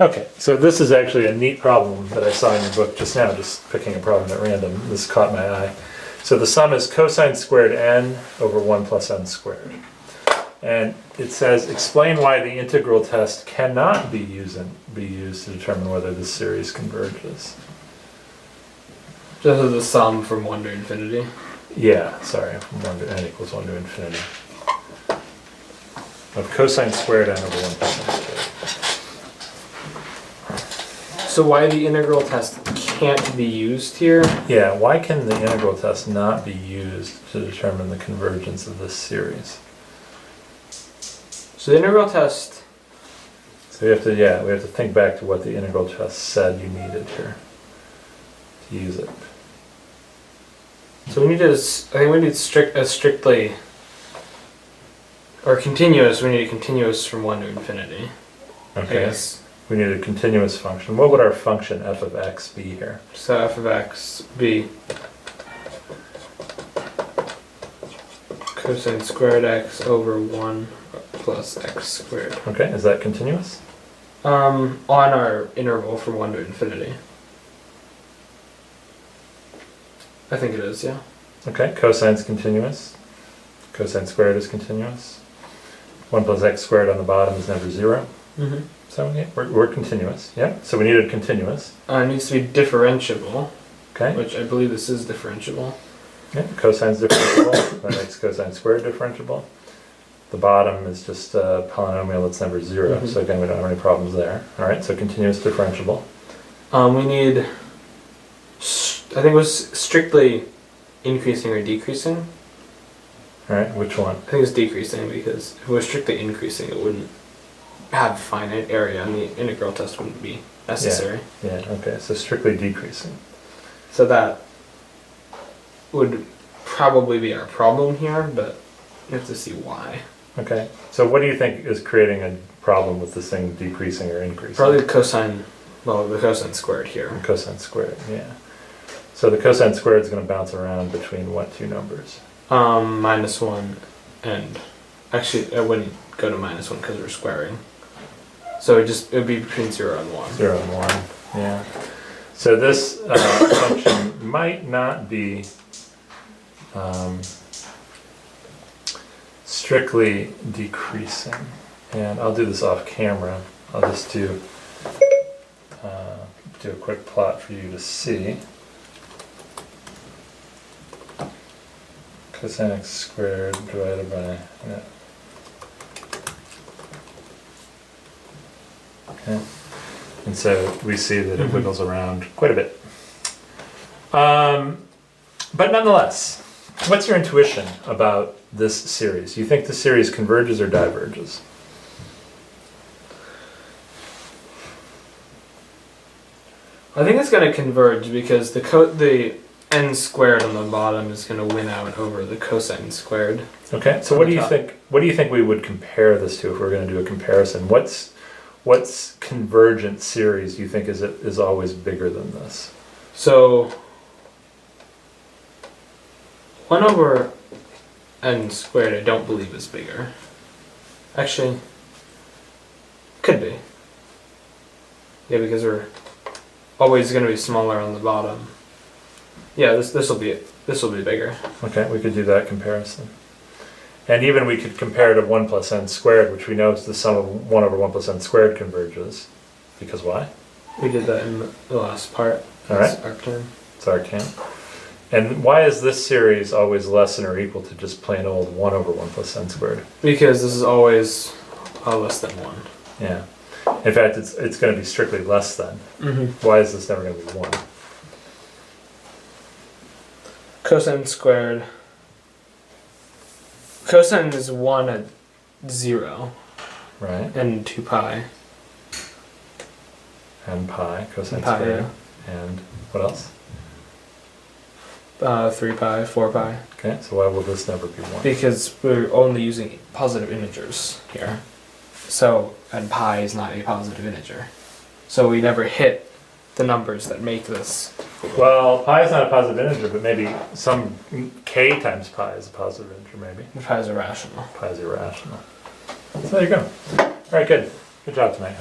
Okay, so this is actually a neat problem that I saw in your book just now, just picking a problem at random. This caught my eye. So the sum is cosine squared n over 1 plus n squared. And it says, explain why the integral test cannot be used to determine whether this series converges. This is the sum from 1 to infinity. Yeah, sorry, from 1 to n equals 1 to infinity. Of cosine squared n over 1 plus n squared. So why the integral test can't be used here? Yeah, why can the integral test not be used to determine the convergence of this series? So the integral test... So we have to think back to what the integral test said you needed here to use it. So we need to, I think we need strictly, or continuous, we need a continuous from 1 to infinity. Okay. Yes. We need a continuous function. What would our function f of x be here? So f of x be cosine squared x over 1 plus x squared. Okay, is that continuous? On our interval from 1 to infinity. I think it is, yeah. Okay, cosine's continuous. Cosine squared is continuous. 1 plus x squared on the bottom is never 0. Mm-hmm. So yeah, we're continuous. Yeah, so we needed continuous. It needs to be differentiable, Okay. which I believe this is differentiable. Yeah, cosine's differentiable. That makes cosine squared differentiable. The bottom is just a polynomial that's never 0. Mm-hmm. So again, we don't have any problems there. All right, so continuous differentiable. We need, I think it was strictly increasing or decreasing. All right, which one? I think it's decreasing because if it was strictly increasing, it wouldn't have finite area and the integral test wouldn't be necessary. Yeah, okay, so strictly decreasing. So that would probably be our problem here, but you have to see why. Okay, so what do you think is creating a problem with this thing decreasing or increasing? Probably the cosine squared here. Cosine squared, yeah. So the cosine squared is going to bounce around between what two numbers? -1 and... Actually, I wouldn't go to -1 because we're squaring. So it would be between 0 and 1. 0 and 1, yeah. So this function might not be strictly decreasing. And I'll do this off camera. I'll just do a quick plot for you to see. Cosine x squared divided by... Okay. And so we see that it wiggles around quite a bit. But nonetheless, what's your intuition about this series? You think the series converges or diverges? I think it's going to converge because the n squared on the bottom is going to win out over the cosine squared. Okay. So what do you think? What do you think we would compare this to if we're going to do a comparison? What's convergent series do you think is always bigger than this? So 1 over n squared I don't believe is bigger. Actually, could be. Yeah, because we're always going to be smaller on the bottom. Yeah, this will be bigger. Okay, we could do that comparison. And even we could compare it to 1 plus n squared, which we know is the sum of 1 over 1 plus n squared converges. Because why? We did that in the last part. All right. Arctan. It's arctan. And why is this series always less than or equal to just plain old 1 over 1 plus n squared? Because this is always less than 1. Yeah. In fact, it's going to be strictly less than. Mm-hmm. Why is this never going to be 1? Cosine squared. Cosine is 1 at 0. Right. And 2 pi. And pi, cosine Pi, squared. And what else? 3 pi, 4 pi. Okay, so why will this never be 1? Because we're only using positive integers here. So, and pi is not a positive integer. So we never hit the numbers that make this. Well, pi is not a positive integer, but maybe some k times pi is a positive integer, maybe. Pi is irrational. Pi is irrational. So there you go. All right, good. Good job tonight.